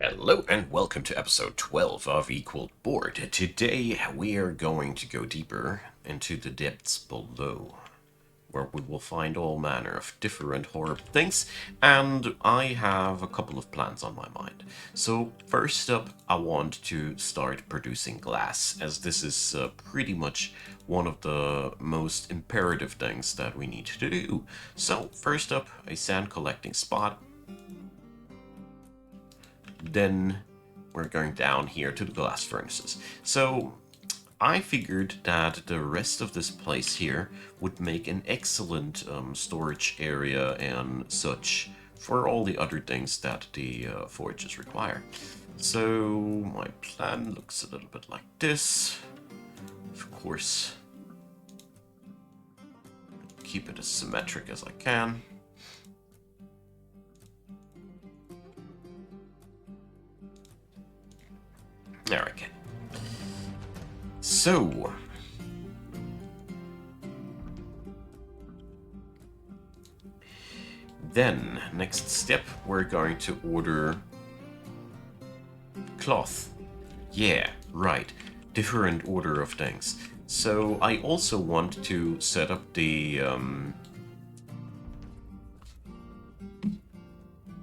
Hello and welcome to episode 12 of Equal Board. Today we are going to go deeper into the depths below, where we will find all manner of different horrible things, and I have a couple of plans on my mind. So first up, I want to start producing glass, as this is pretty much one of the most imperative things that we need to do. So first up, a sand collecting spot. Then we're going down here to the glass furnaces. So I figured that the rest of this place here would make an excellent storage area and such for all the other things that the forges require. So my plan looks a little bit like this. Of course, keep it as symmetric as I can. There we go. So, then, next step, we're going to order cloth. Yeah, right. Different order of things. So, I also want to set up the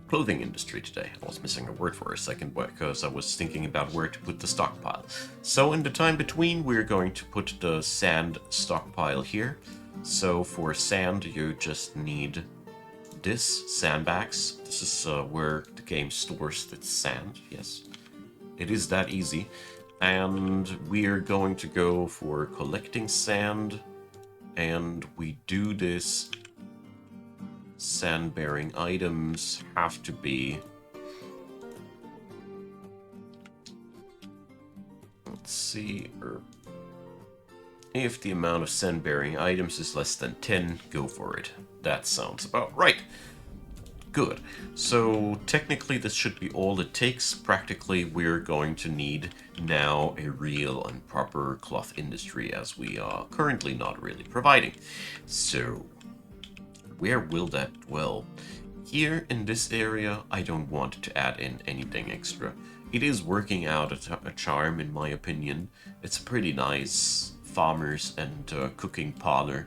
clothing industry today. I was missing a word for a second because I was thinking about where to put the stockpile. So in the time between, we're going to put the sand stockpile here. So for sand, you just need this, sandbags. This is where the game stores its sand, yes. It is that easy. And we're going to go for collecting sand, and we do this. Sand-bearing items have to be... Let's see... If the amount of sand-bearing items is less than 10, go for it. That sounds about right. Good. So technically this should be all it takes. Practically we're going to need now a real and proper cloth industry, as we are currently not really providing. So... where will that dwell? Here in this area, I don't want to add in anything extra. It is working out a charm, in my opinion. It's a pretty nice farmers and cooking parlor.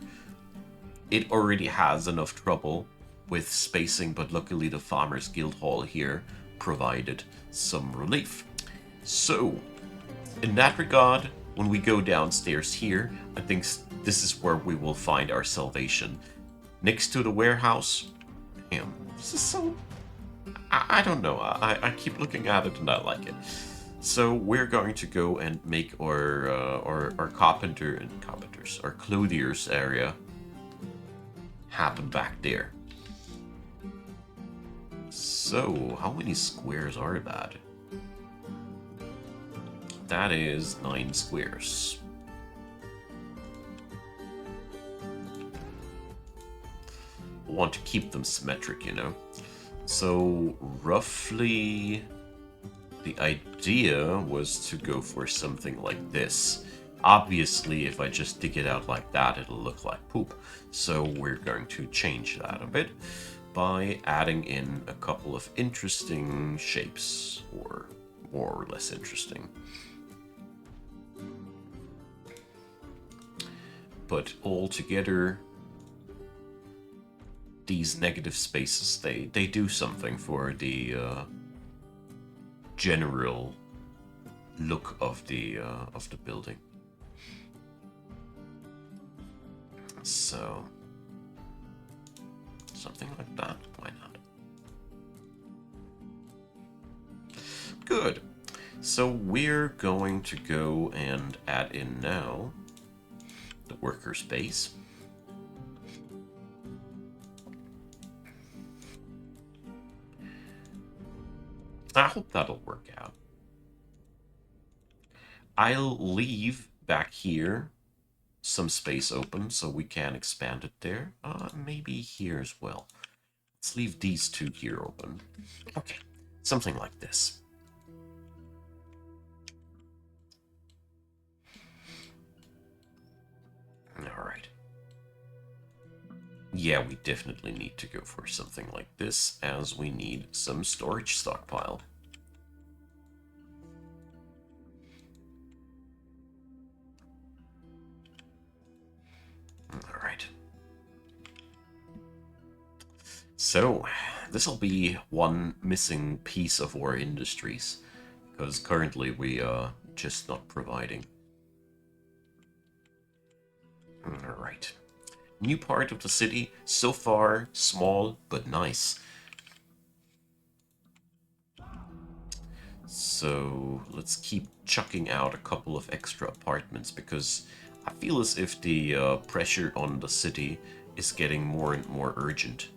It already has enough trouble with spacing, but luckily the Farmers Guild Hall here provided some relief. So, in that regard, when we go downstairs here, I think this is where we will find our salvation. Next to the warehouse. Damn, this is so... I don't know. I keep looking at it and I like it. So we're going to go and make our our clothiers area happen back there. So how many squares are that? That is 9 squares. Want to keep them symmetric, you know. So roughly the idea was to go for something like this. Obviously, if I just dig it out like that, it'll look like poop. So we're going to change that a bit by adding in a couple of interesting shapes, or more or less interesting. But all together, these negative spaces, they do something for the general look of the building. So something like that, why not? Good. So we're going to go and add in now the worker space. I hope that'll work out. I'll leave back here some space open so we can expand it there. Maybe here as well. Let's leave these two here open. Okay, something like this. Alright. Yeah, we definitely need to go for something like this, as we need some storage stockpile. Alright. So, this'll be one missing piece of our industries, because currently we are just not providing. Alright. New part of the city, so far small but nice. So let's keep chucking out a couple of extra apartments, because I feel as if the pressure on the city is getting more and more urgent.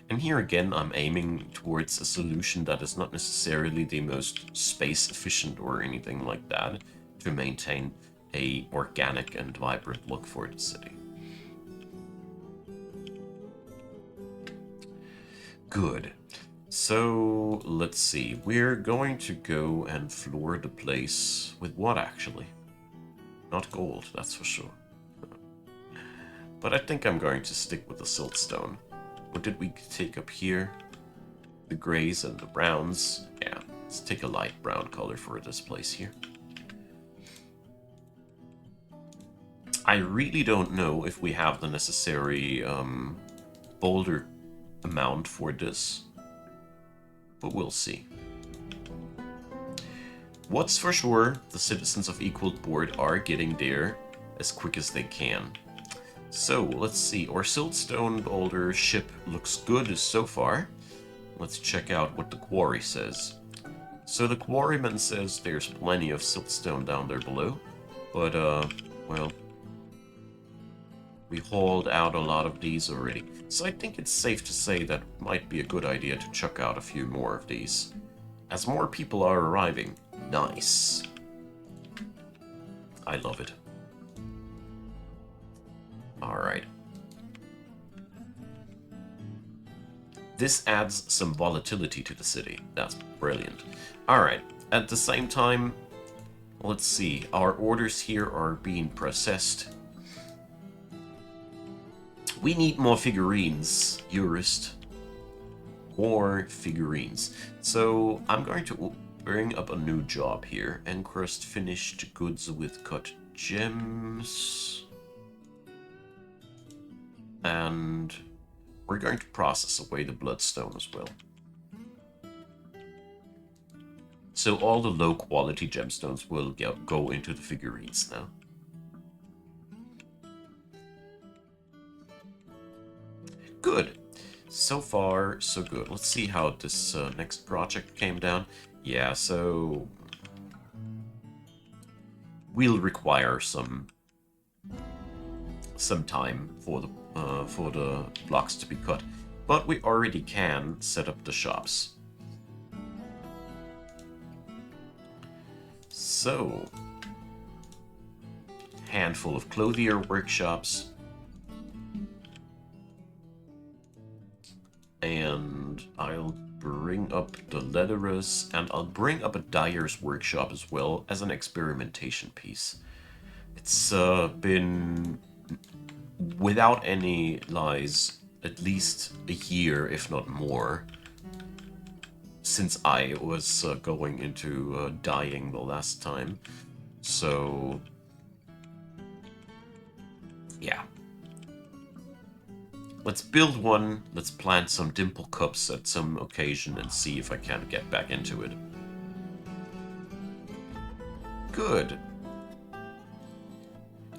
And here again, I'm aiming towards a solution that is not necessarily the most space efficient or anything like that, to maintain a organic and vibrant look for the city. Good. So, let's see. We're going to go and floor the place with what, actually? Not gold, that's for sure. But I think I'm going to stick with the siltstone. What did we take up here? The grays and the browns. Yeah, let's take a light brown color for this place here. I really don't know if we have the necessary boulder amount for this, but we'll see. What's for sure, the citizens of Equal Board are getting there as quick as they can. So, let's see, our siltstone boulder ship looks good so far. Let's check out what the quarry says. So the quarryman says there's plenty of siltstone down there below, but, well, we hauled out a lot of these already. So I think it's safe to say that it might be a good idea to chuck out a few more of these. As more people are arriving. Nice. I love it. Alright. This adds some volatility to the city. That's brilliant. Alright, at the same time, let's see. Our orders here are being processed. We need more figurines, Jurist. More figurines. So I'm going to bring up a new job here. Encrust finished goods with cut gems. And we're going to process away the bloodstone as well. So all the low quality gemstones will go into the figurines now. Good. So far, so good. Let's see how this next project came down. Yeah, so we'll require some time for the blocks to be cut, but we already can set up the shops. So, handful of clothier workshops. And I'll bring up the leatherers, and I'll bring up a dyer's workshop as well as an experimentation piece. It's been, without any lies, at least a year, if not more, since I was going into dyeing the last time. So, yeah. Let's build one, let's plant some dimple cups at some occasion and see if I can get back into it. Good.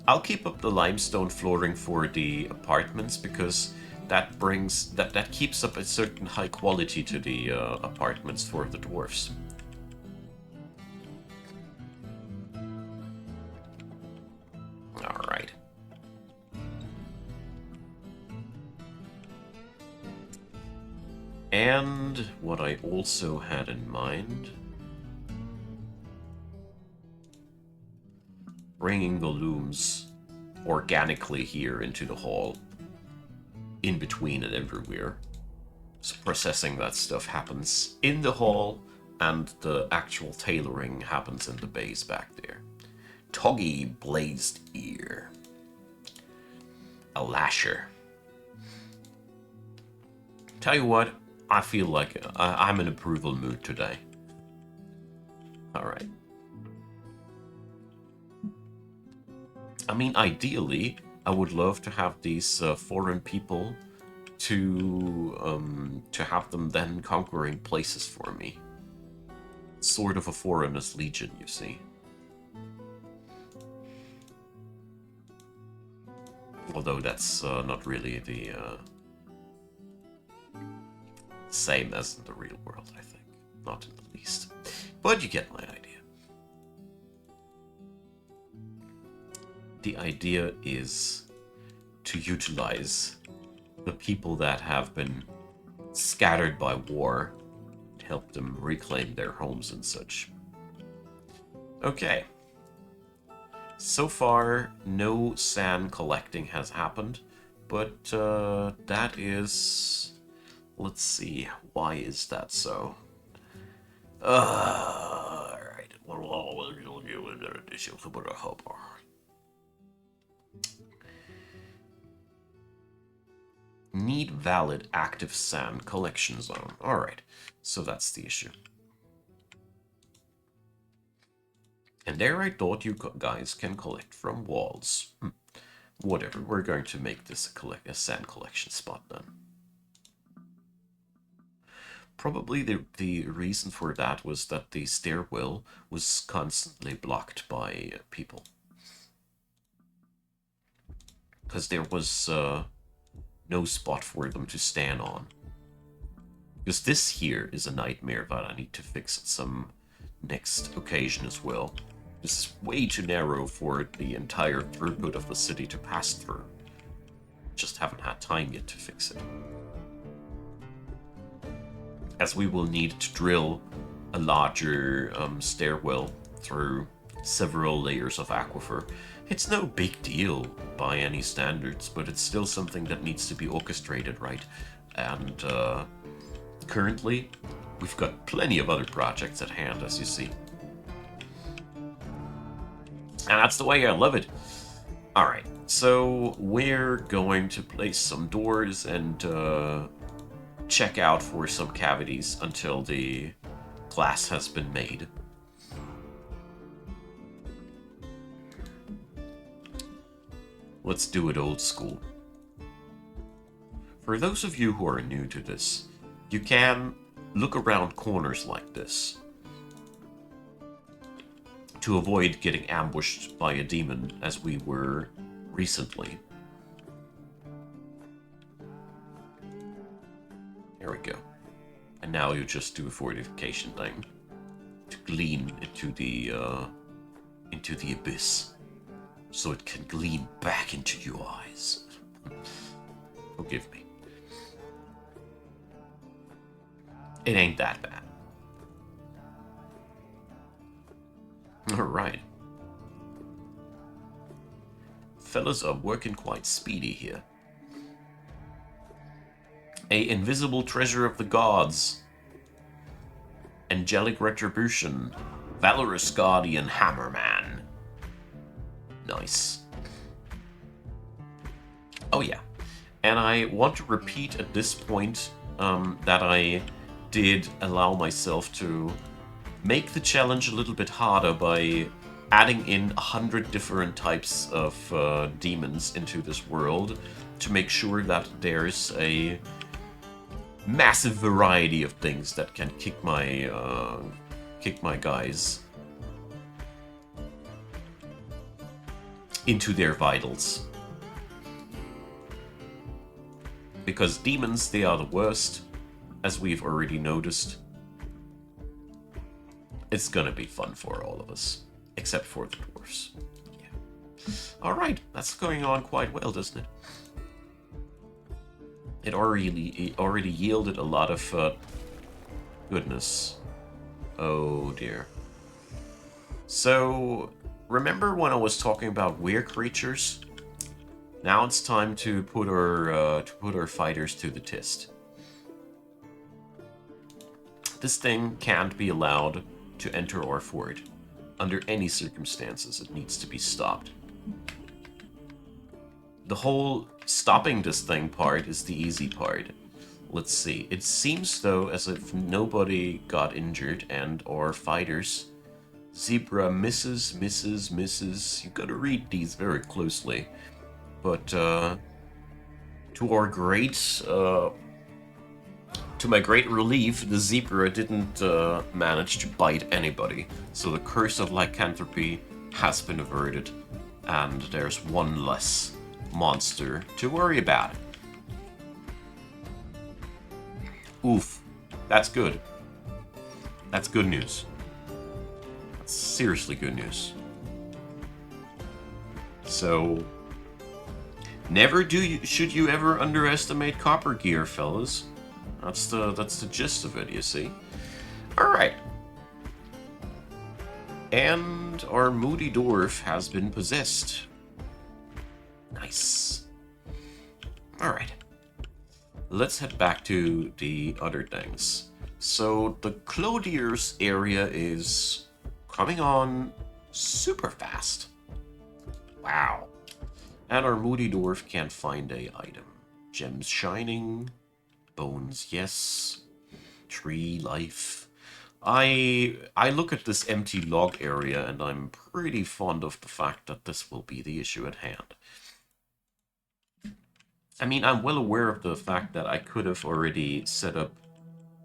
I'll keep up the limestone flooring for the apartments, because that keeps up a certain high quality to the apartments for the dwarfs. Alright. And what I also had in mind, bringing the looms organically here into the hall, in between and everywhere. So processing that stuff happens in the hall, and the actual tailoring happens in the base back there. Toggy blazed ear. A lasher. Tell you what, I feel like I'm in approval mood today. Alright. mean, ideally, I would love to have these foreign people to have them then conquering places for me. Sort of a foreigners legion, you see. Although that's not really the same as in the real world, I think. Not in the least. But you get my idea. The idea is to utilize the people that have been scattered by war, to help them reclaim their homes and such. Okay. So far, no sand collecting has happened, but that is... Let's see, why is that so? Alright. Need valid active sand collection zone. Alright, so that's the issue. And there I thought you guys can collect from walls. Whatever, we're going to make this a sand collection spot then. Probably the reason for that was that the stairwell was constantly blocked by people. Because there was no spot for them to stand on. Because this here is a nightmare that I need to fix at some next occasion as well. This is way too narrow for the entire throughput of the city to pass through. Just haven't had time yet to fix it. As we will need to drill a larger stairwell through several layers of aquifer. It's no big deal by any standards, but it's still something that needs to be orchestrated, right? And currently, we've got plenty of other projects at hand, as you see. And that's the way I love it. Alright, so we're going to place some doors and check out for some cavities until the glass has been made. Let's do it old school. For those of you who are new to this, you can look around corners like this to avoid getting ambushed by a demon, as we were recently. There we go. And now you just do a fortification thing to glean into the abyss, so it can gleam back into your eyes. Forgive me. It ain't that bad. Alright. Fellas are working quite speedy here. A invisible treasure of the gods. Angelic retribution. Valorous guardian hammerman. Nice. Oh yeah. And I want to repeat at this point that I did allow myself to make the challenge a little bit harder by adding in 100 different types of demons into this world to make sure that there's a massive variety of things that can kick my guys into their vitals. Because demons, they are the worst, as we've already noticed. It's gonna be fun for all of us, except for the dwarves. Yeah. Alright, that's going on quite well, doesn't it? It already yielded a lot of goodness. Oh dear. So, remember when I was talking about weird creatures? Now it's time to put our fighters to the test. This thing can't be allowed to enter our fort. Under any circumstances, it needs to be stopped. The whole stopping this thing part is the easy part. Let's see. It seems though as if nobody got injured and our fighters Zebra misses, misses, misses. You gotta read these very closely. But to my great relief, the zebra didn't manage to bite anybody. So the curse of lycanthropy has been averted, and there's one less monster to worry about. Oof, that's good. That's good news. That's seriously good news. So, should you ever underestimate copper gear, fellas. That's the gist of it, you see. Alright. And our moody dwarf has been possessed. Nice. Alright. Let's head back to the other things. So the clothiers area is coming on super fast. Wow. And our moody dwarf can't find a item. Gems shining. Bones, yes. Tree life. I look at this empty log area and I'm pretty fond of the fact that this will be the issue at hand. I mean, I'm well aware of the fact that I could have already set up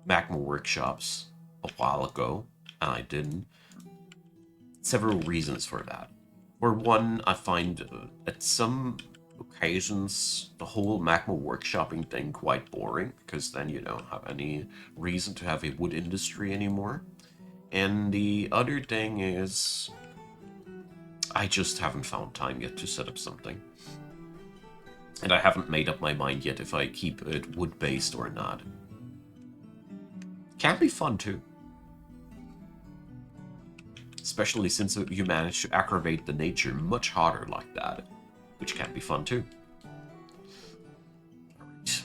magma workshops a while ago, and I didn't. Several reasons for that. For one, I find at some occasions the whole magma workshopping thing quite boring, because then you don't have any reason to have a wood industry anymore. And the other thing is, I just haven't found time yet to set up something. And I haven't made up my mind yet if I keep it wood-based or not. Can be fun too. Especially since you manage to aggravate the nature much harder like that, which can be fun too. Alright.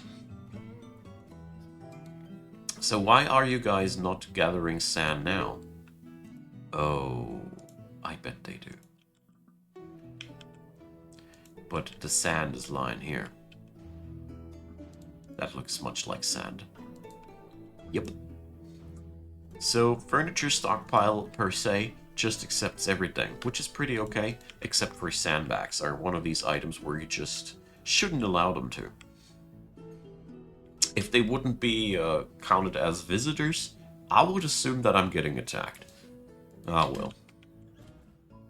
So why are you guys not gathering sand now? Oh, I bet they do. But the sand is lying here. That looks much like sand. Yep. So, furniture stockpile, per se, just accepts everything, which is pretty okay, except for sandbags are one of these items where you just shouldn't allow them to. If they wouldn't be counted as visitors, I would assume that I'm getting attacked. Ah well.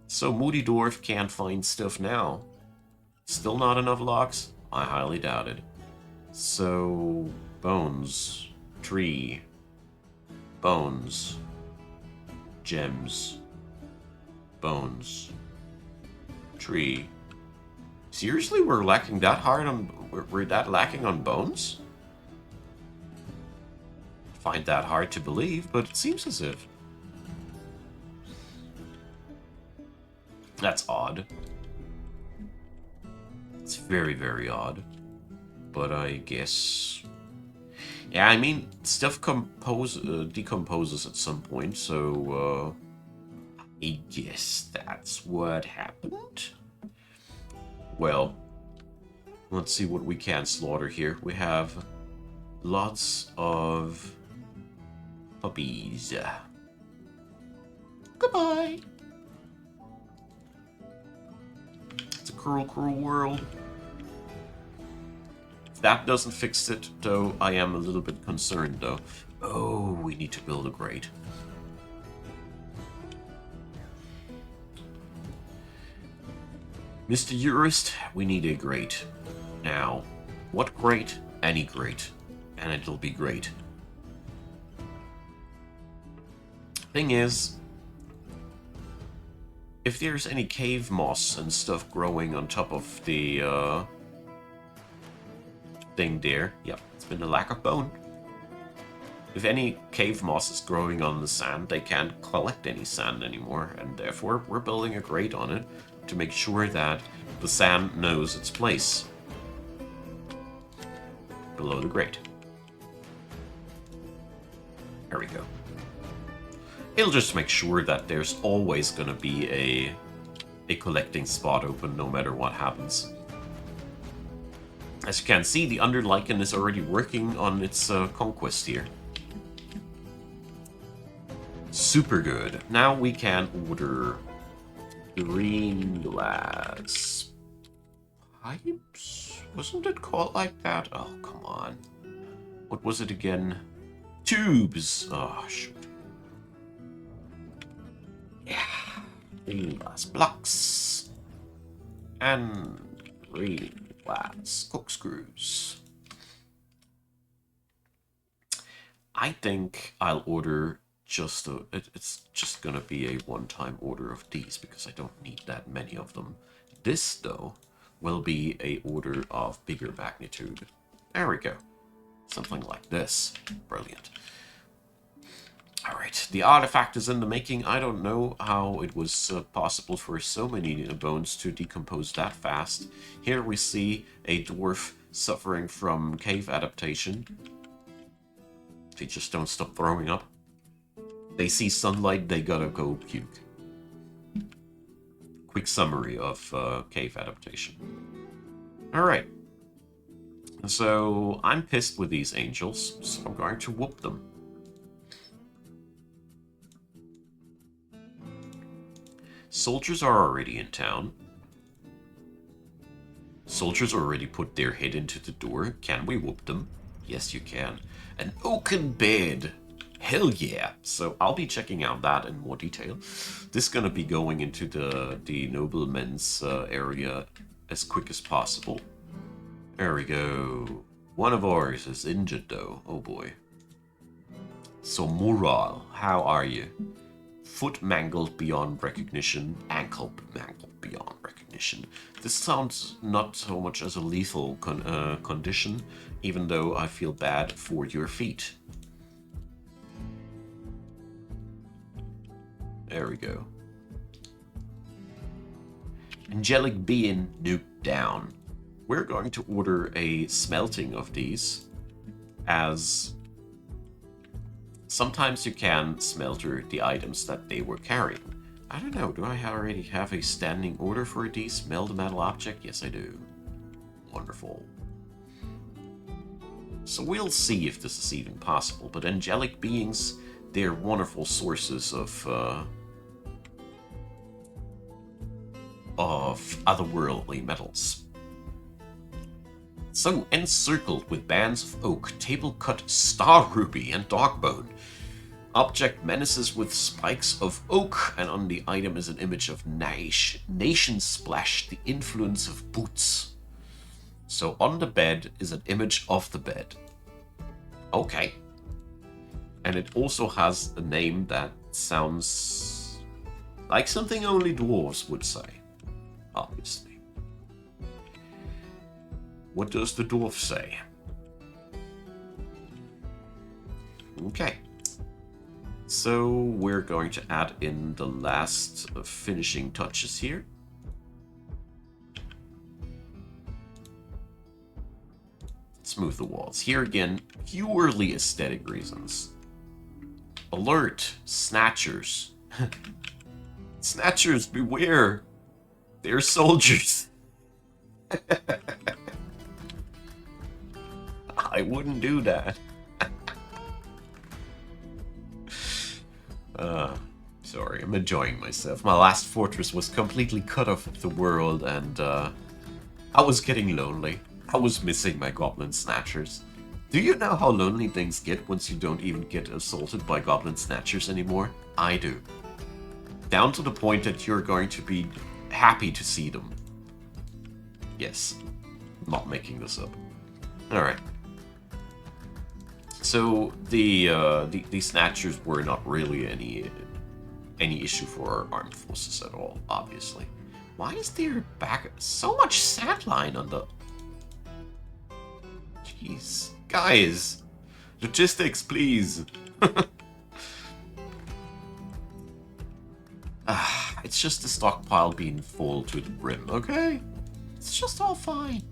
So, Moody Dwarf can't find stuff now. Still not enough logs? I highly doubt it. So, bones, tree, bones, gems, bones, tree. Seriously, we're lacking that hard on... We're that lacking on bones? Find that hard to believe, but it seems as if. That's odd. It's very, very odd. But I guess... Yeah, I mean, stuff decomposes at some point, so, I guess that's what happened? Well, let's see what we can slaughter here. We have lots of puppies. Goodbye! It's a cruel, cruel world. If that doesn't fix it, though, I am a little bit concerned, though. Oh, we need to build a grate. Mr. Jurist, we need a grate. Now, what grate? Any grate. And it'll be great. Thing is, if there's any cave moss and stuff growing on top of the, thing there. Yep, it's been a lack of bone. If any cave moss is growing on the sand, they can't collect any sand anymore, and therefore we're building a grate on it to make sure that the sand knows its place below the grate. There we go. It'll just make sure that there's always gonna be a collecting spot open no matter what happens. As you can see, the Underlichen is already working on its conquest here. Super good. Now we can order green glass pipes? Wasn't it called like that? Oh, come on. What was it again? Tubes. Oh, shoot. Yeah. Green glass blocks. And green glass corkscrews. I think I'll order just a... It's just gonna be a one-time order of these because I don't need that many of them. This, though, will be a order of bigger magnitude. There we go. Something like this. Brilliant. Alright, the artifact is in the making. I don't know how it was possible for so many bones to decompose that fast. Here we see a dwarf suffering from cave adaptation. They just don't stop throwing up. They see sunlight, they gotta go puke. Quick summary of cave adaptation. Alright. So, I'm pissed with these angels, so I'm going to whoop them. Soldiers are already in town. Soldiers already put their head into the door. Can we whoop them? Yes, you can. An oaken bed. Hell yeah. So I'll be checking out that in more detail. This is going to be going into the noblemen's area as quick as possible. There we go. One of ours is injured though. Oh boy. So Mural, how are you? Foot mangled beyond recognition. Ankle mangled beyond recognition. This sounds not so much as a lethal condition, even though I feel bad for your feet. There we go. Angelic being nuked down. We're going to order a smelting of these, as sometimes you can smelter the items that they were carrying. I don't know, do I already have a standing order for a de-smelled metal object? Yes, I do. Wonderful. So we'll see if this is even possible, but angelic beings, they're wonderful sources of otherworldly metals. So, encircled with bands of oak, table-cut star ruby and dogbone. Object menaces with spikes of oak, and on the item is an image of nation splash, the influence of boots. So on the bed is an image of the bed. Okay. And it also has a name that sounds like something only dwarves would say. Obviously. What does the dwarf say? Okay. So we're going to add in the last finishing touches here. Smooth the walls. Here again, purely aesthetic reasons. Alert! Snatchers. Snatchers, beware! They're soldiers. I wouldn't do that. Sorry, I'm enjoying myself. My last fortress was completely cut off of the world, and I was getting lonely. I was missing my goblin snatchers. Do you know how lonely things get once you don't even get assaulted by goblin snatchers anymore? I do. Down to the point that you're going to be happy to see them. Yes, I'm not making this up. Alright. So the snatchers were not really any issue for our armed forces at all, obviously. Why is there so much sand line on the... Jeez. Guys! Logistics, please! It's just a stockpile being full to the brim, okay? It's just all fine.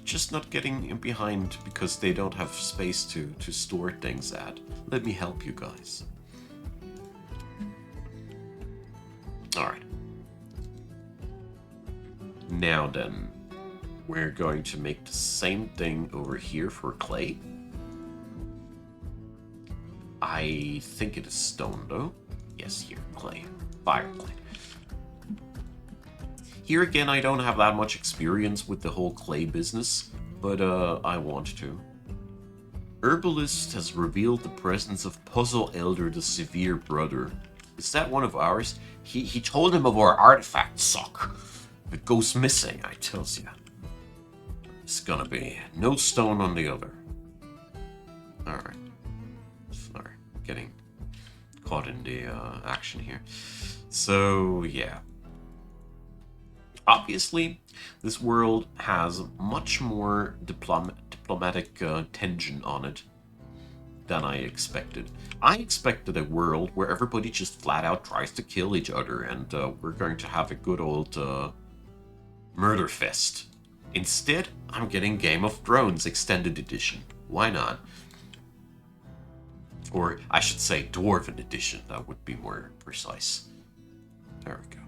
Just not getting in behind because they don't have space to store things at. Let me help you guys. Alright. Now then, we're going to make the same thing over here for clay. I think it is stone, though. Yes, here, clay. Fire clay. Here again, I don't have that much experience with the whole clay business, but I want to. Herbalist has revealed the presence of Puzzle Elder the Severe Brother. Is that one of ours? He told him of our artifact sock. If it goes missing, I tells ya. It's gonna be no stone on the other. Alright. Sorry, getting caught in the action here. So, yeah. Obviously, this world has much more diplomatic tension on it than I expected. I expected a world where everybody just flat out tries to kill each other and we're going to have a good old murder fest. Instead, I'm getting Game of Thrones Extended Edition. Why not? Or I should say Dwarven Edition, that would be more precise. There we go.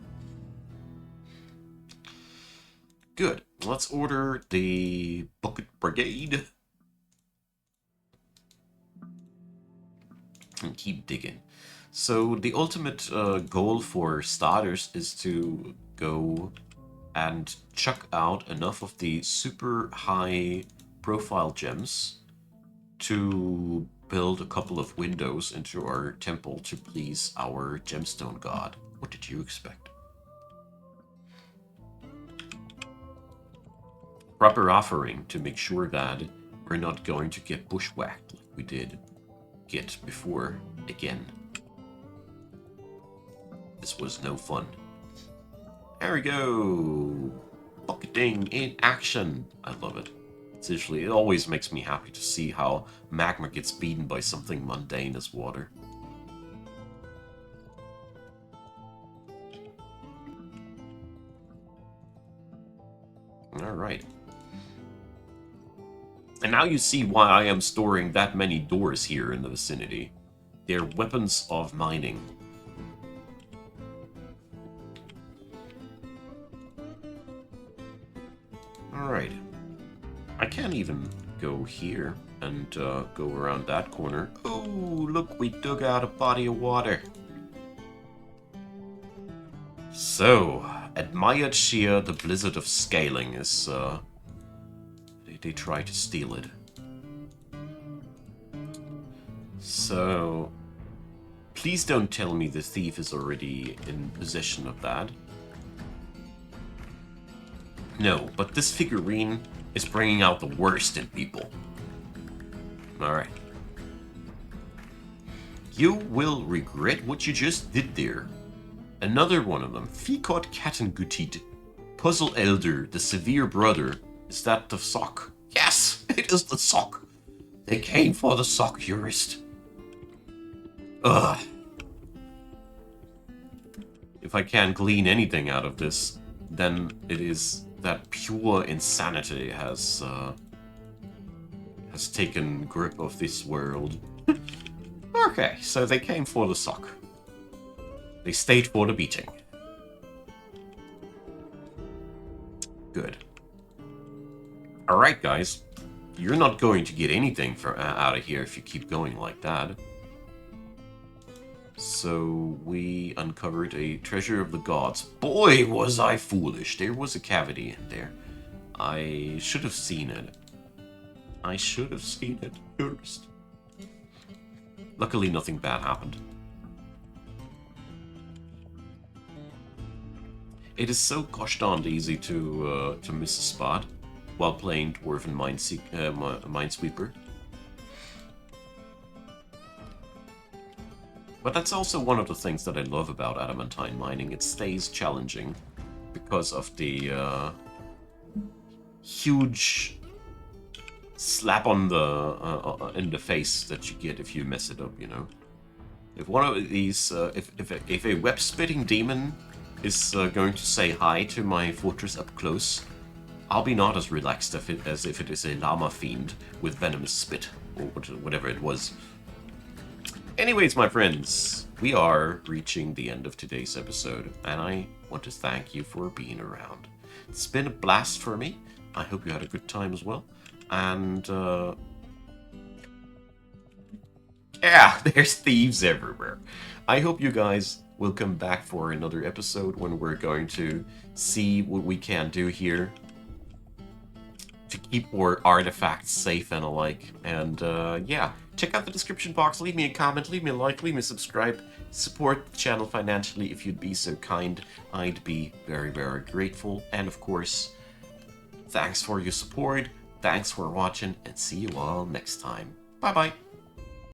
Good. Let's order the Bucket Brigade. And keep digging. So the ultimate goal for starters is to go and chuck out enough of the super high profile gems to build a couple of windows into our temple to please our gemstone god. What did you expect? Proper offering to make sure that we're not going to get bushwhacked like we did get before again. This was no fun. There we go. Bucketing in action. I love it. Seriously, it always makes me happy to see how magma gets beaten by something mundane as water. Alright. And now you see why I am storing that many doors here in the vicinity. They're weapons of mining. Alright. I can't even go here and go around that corner. Oh, look, we dug out a body of water. So, admired sheer the blizzard of scaling is, they try to steal it. So, please don't tell me the thief is already in possession of that. No, but this figurine is bringing out the worst in people. Alright. You will regret what you just did there. Another one of them. Ficot Kattengutit. Puzzle Elder, the Severe Brother. Is that the sock? Yes, it is the sock. They came for the sock, jurist. Ugh. If I can't glean anything out of this, then it is that pure insanity has taken grip of this world. Okay, so they came for the sock. They stayed for the beating. Good. Alright, guys. You're not going to get anything out of here if you keep going like that. So, we uncovered a treasure of the gods. Boy, was I foolish. There was a cavity in there. I should have seen it. I should have seen it first. Luckily, nothing bad happened. It is so gosh darned easy to miss a spot while playing Dwarven Minesweeper. But that's also one of the things that I love about adamantine mining. It stays challenging because of the huge slap on the in the face that you get if you mess it up. You know, if one of these, if a web-spitting demon is going to say hi to my fortress up close, I'll be not as relaxed as if it is a llama fiend with venomous spit or whatever it was. Anyways, my friends, we are reaching the end of today's episode, and I want to thank you for being around. It's been a blast for me. I hope you had a good time as well. And Yeah, there's thieves everywhere. I hope you guys will come back for another episode when we're going to see what we can do here to keep our artifacts safe and alike. And yeah, check out the description box, leave me a comment, leave me a like, leave me a subscribe, support the channel financially if you'd be so kind. I'd be very, very grateful. And of course, thanks for your support, thanks for watching, and see you all next time. Bye bye.